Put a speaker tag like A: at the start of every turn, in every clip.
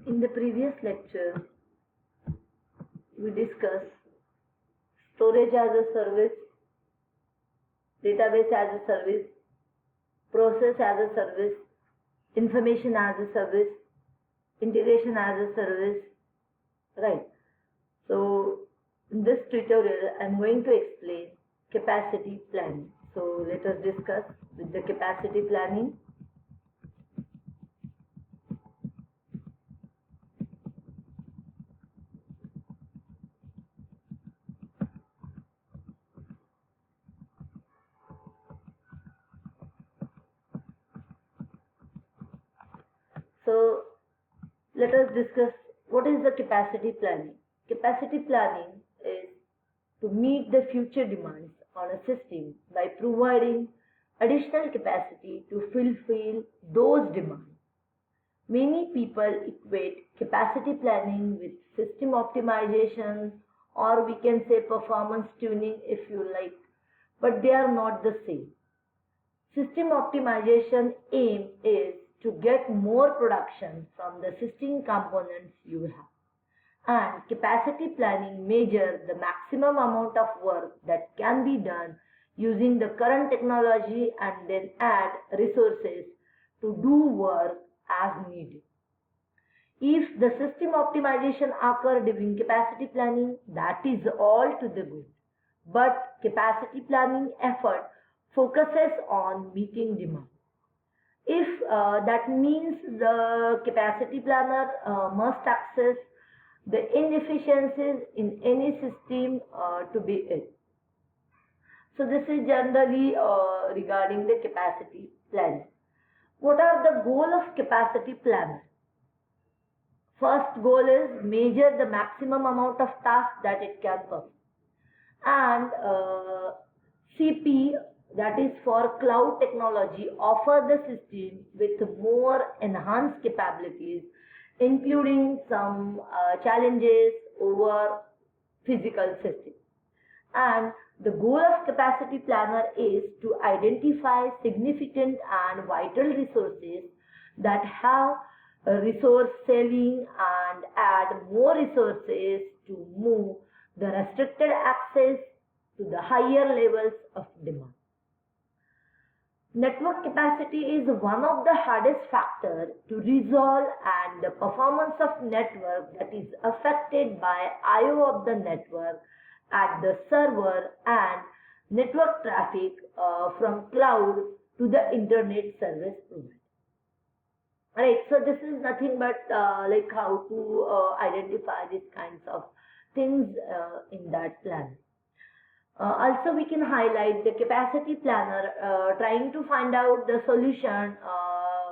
A: In the previous lecture, we discussed storage as a service, database as a service, process as a service, information as a service, integration as a service, right? So in this tutorial, I'm going to explain capacity planning. So let us discuss with the capacity planning. So let us discuss what is the capacity planning. Capacity planning is to meet the future demands on a system by providing additional capacity to fulfill those demands. Many people equate capacity planning with system optimization, or we can say performance tuning if you like, but they are not the same. System optimization aim is to get more production from the system components you have. And capacity planning measures the maximum amount of work that can be done using the current technology and then add resources to do work as needed. If the system optimization occur during capacity planning, that is all to the good. But capacity planning effort focuses on meeting demand. If that means the capacity planner must access the inefficiencies in any system to be it. So this is generally regarding the capacity planning. What are the goal of capacity planner? First goal is measure the maximum amount of tasks that it can perform. And CP, that is for cloud technology, offer the system with more enhanced capabilities, including some challenges over physical systems. And the goal of capacity planner is to identify significant and vital resources that have resource ceiling and add more resources to move the restricted access to the higher levels of demand. Network capacity is one of the hardest factors to resolve, and the performance of network that is affected by I/O of the network at the server and network traffic from cloud to the internet service provider. Right, so this is nothing but like how to identify these kinds of things in that plan. Also, we can highlight the capacity planner trying to find out the solution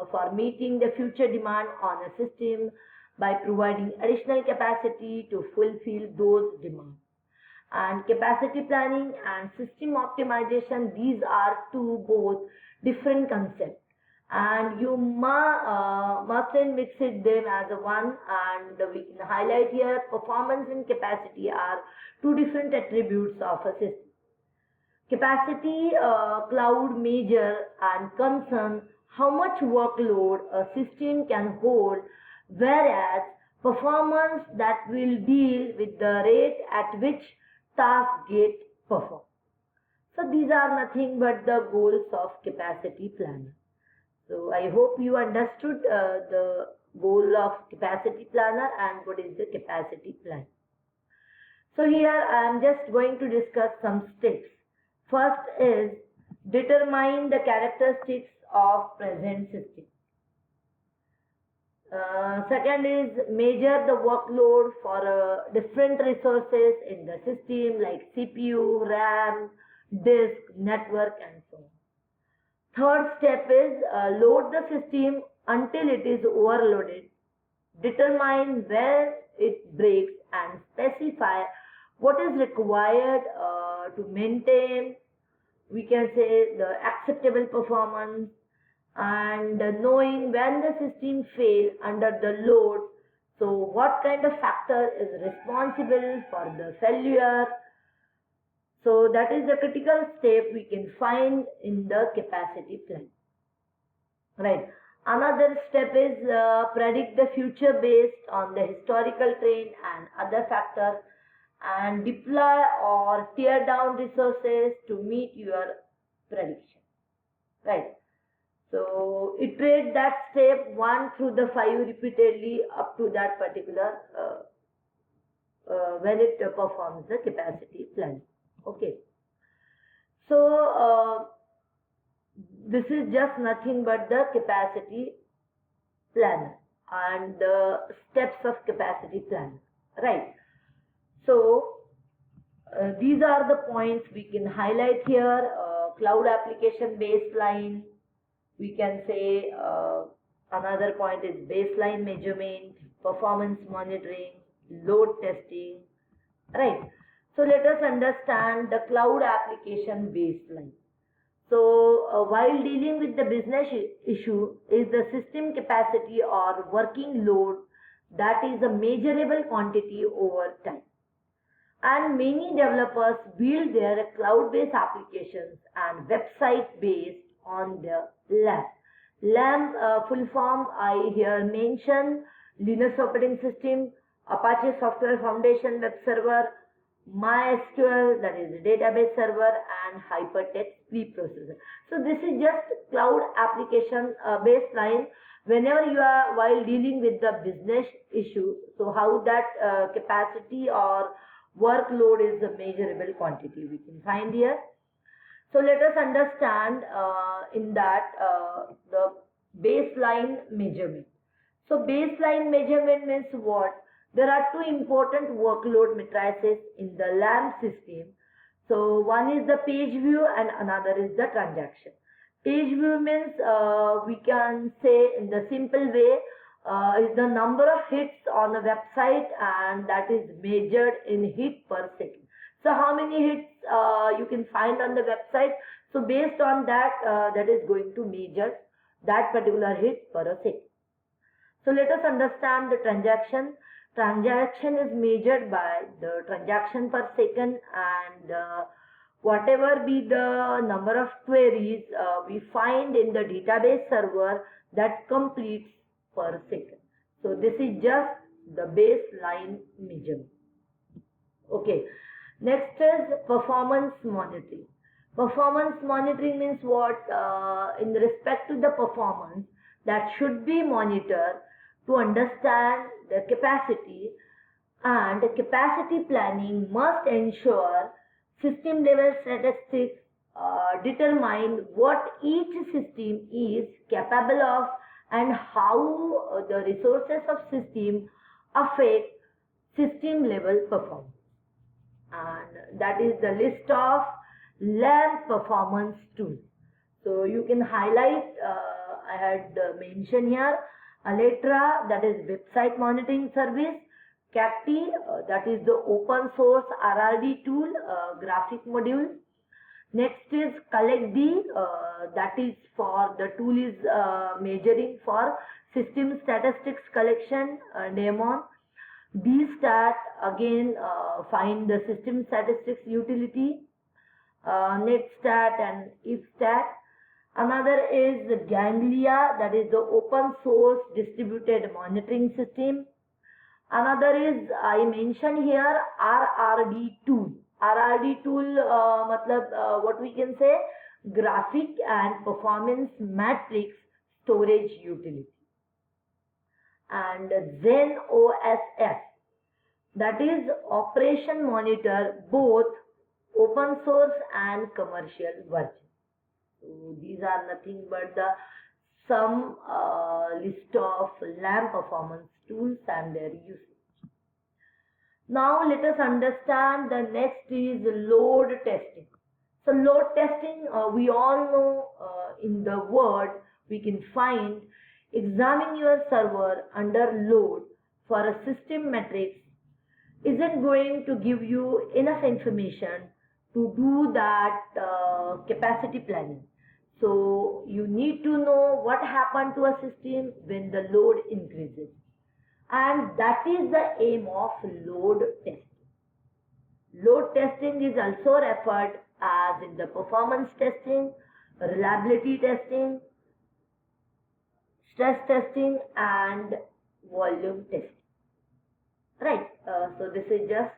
A: for meeting the future demand on a system by providing additional capacity to fulfill those demands. And capacity planning and system optimization, these are two both different concepts. And you mustn't mix it them as a one, and we can highlight here performance and capacity are two different attributes of a system. Capacity cloud measure and concern how much workload a system can hold, whereas performance that will deal with the rate at which tasks get performed. So these are nothing but the goals of capacity planner. So I hope you understood the goal of capacity planner and what is the capacity plan. So here I am just going to discuss some steps. First is determine the characteristics of present system. Second is measure the workload for different resources in the system like CPU, RAM, disk, network and so on. Third step is load the system until it is overloaded. Determine where it breaks and specify what is required to maintain, we can say, the acceptable performance, and knowing when the system fails under the load. So what kind of factor is responsible for the failure? So that is the critical step we can find in the capacity plan. Right. Another step is predict the future based on the historical trend and other factors, and deploy or tear down resources to meet your prediction. Right. So iterate that step 1 through the 5 repeatedly up to that particular when it performs the capacity plan. Okay. So this is just nothing but the capacity plan and the steps of capacity plan, right? So these are the points we can highlight here. Cloud application baseline, we can say another point is baseline measurement, performance monitoring, load testing, right? So let us understand the cloud application baseline. So while dealing with the business issue is the system capacity or working load that is a measurable quantity over time. And many developers build their cloud-based applications and website based on the LAMP. LAMP full form I here mention Linux operating system, Apache Software Foundation web server, MySQL, that is database server, and hypertext preprocessor. So this is just cloud application baseline whenever you are while dealing with the business issue. So how that capacity or workload is the measurable quantity we can find here. So let us understand in that the baseline measurement. So baseline measurement means what? There are two important workload matrices in the LAMP system. So one is the page view and another is the transaction. Page view means we can say in the simple way is the number of hits on a website, and that is measured in hit per second. So how many hits you can find on the website? So based on that, that is going to measure that particular hit per second. So let us understand the transaction. Transaction is measured by the transaction per second, and whatever be the number of queries we find in the database server that completes per second. So this is just the baseline measurement. Okay. Next is performance monitoring. Performance monitoring means what? In respect to the performance that should be monitored to understand the capacity, and capacity planning must ensure system level statistics determine what each system is capable of and how the resources of system affect system level performance. And that is the list of LAMP performance tools. So you can highlight, I had mentioned here, Aletra, that is website monitoring service, Cacti, that is the open source RRD tool, graphic module. Next is CollectD, that is for the tool is measuring for system statistics collection, Daemon. DStat, again find the system statistics utility, NetStat and IFStat. Another is Ganglia, that is the open source distributed monitoring system. Another is, I mentioned here, RRD tool. RRD tool, what we can say, graphic and performance matrix storage utility. And Zen OSF, that is operation monitor both open source and commercial version. So these are nothing but the some list of LAMP performance tools and their usage. Now let us understand the next is load testing. So load testing, we all know in the word we can find examine your server under load for a system matrix isn't going to give you enough information to do that capacity planning. So you need to know what happened to a system when the load increases. And that is the aim of load testing. Load testing is also referred as in the performance testing, reliability testing, stress testing and volume testing. Right, so this is just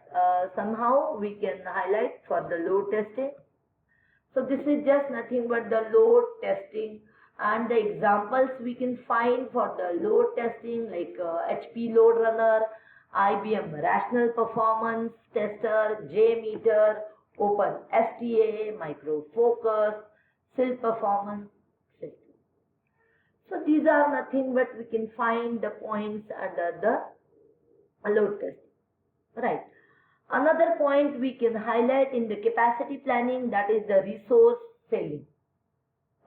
A: somehow we can highlight for the load testing. So this is just nothing but the load testing, and the examples we can find for the load testing like HP load runner, IBM rational performance tester, JMeter, Open STA, Micro Focus, SIL performance system. So these are nothing but we can find the points under the load test. Right. Another point we can highlight in the capacity planning, that is the resource selling.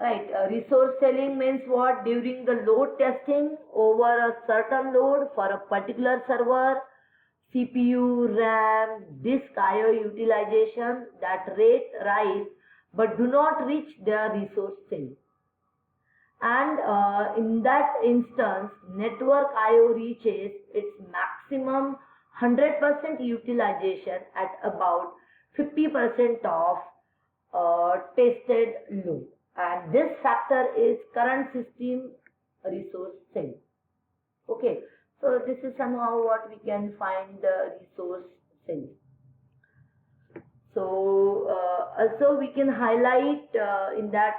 A: Right. Resource selling means what? During the load testing over a certain load for a particular server, CPU, RAM, disk IO utilization, that rate rise but do not reach their resource ceiling. And in that instance, network IO reaches its maximum 100% utilization at about 50% of tested load. And this factor is current system resource ceiling. Okay, so this is somehow what we can find the resource ceiling. So also we can highlight in that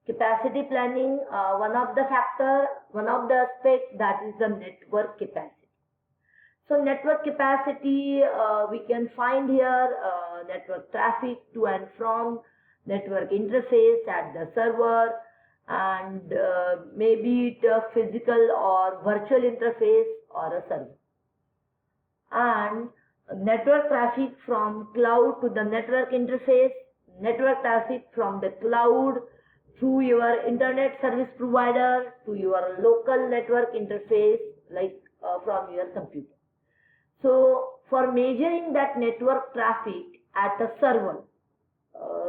A: capacity planning, one of the aspect, that is the network capacity. So network capacity, we can find here network traffic to and from, network interface at the server, and maybe it a physical or virtual interface or a server. And network traffic from cloud to the network interface, network traffic from the cloud through your internet service provider to your local network interface, like from your computer. So for measuring that network traffic at a server,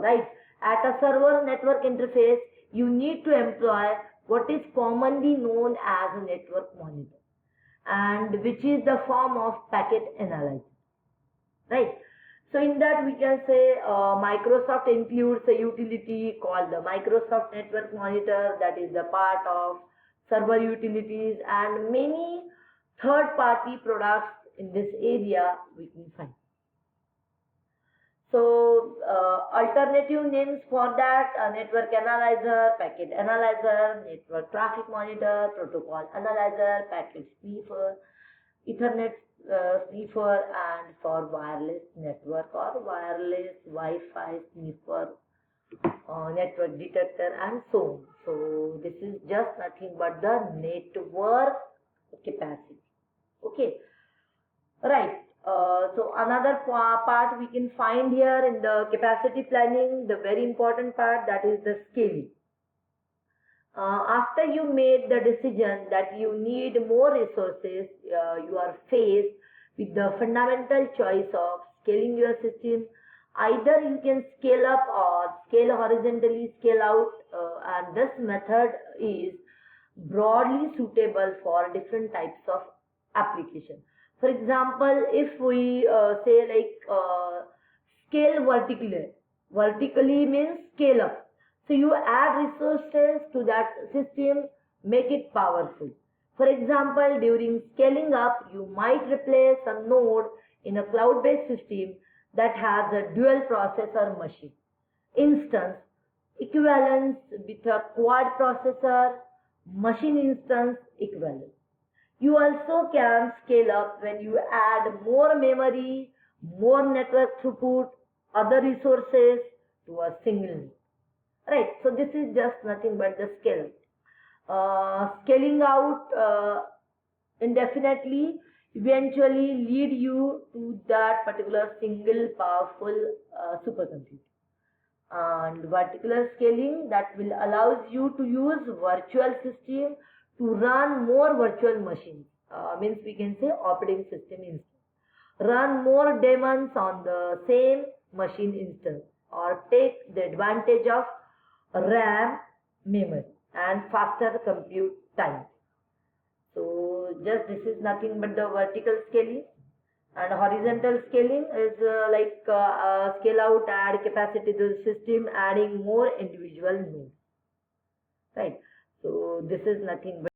A: right, at a server network interface, you need to employ what is commonly known as a network monitor, and which is the form of packet analyzer, right? So in that we can say Microsoft includes a utility called the Microsoft Network Monitor, that is the part of server utilities, and many third-party products in this area we can find. So alternative names for that, network analyzer, packet analyzer, network traffic monitor, protocol analyzer, packet sniffer, Ethernet sniffer, and for wireless network or wireless Wi-Fi sniffer, network detector, and so on. So this is just nothing but the network capacity. Okay, right. So another part we can find here in the capacity planning, the very important part, that is the scaling. After you made the decision that you need more resources, you are faced with the fundamental choice of scaling your system. Either you can scale up or scale horizontally, scale out, and this method is broadly suitable for different types of application. For example, if we say like scale vertically means scale up. So you add resources to that system, make it powerful. For example, during scaling up, you might replace a node in a cloud-based system that has a dual processor machine instance equivalence with a quad processor machine instance equivalent. You also can scale up when you add more memory, more network throughput, other resources to a single node. Right, so this is just nothing but the scale. Scaling out indefinitely eventually lead you to that particular single powerful supercomputer. And vertical scaling, that will allows you to use virtual system to run more virtual machines. Means we can say operating system instance. Run more daemons on the same machine instance, or take the advantage of RAM memory and faster compute time. So just this is nothing but the vertical scaling. And horizontal scaling is scale out, add capacity to the system, adding more individual nodes. right? So this is nothing but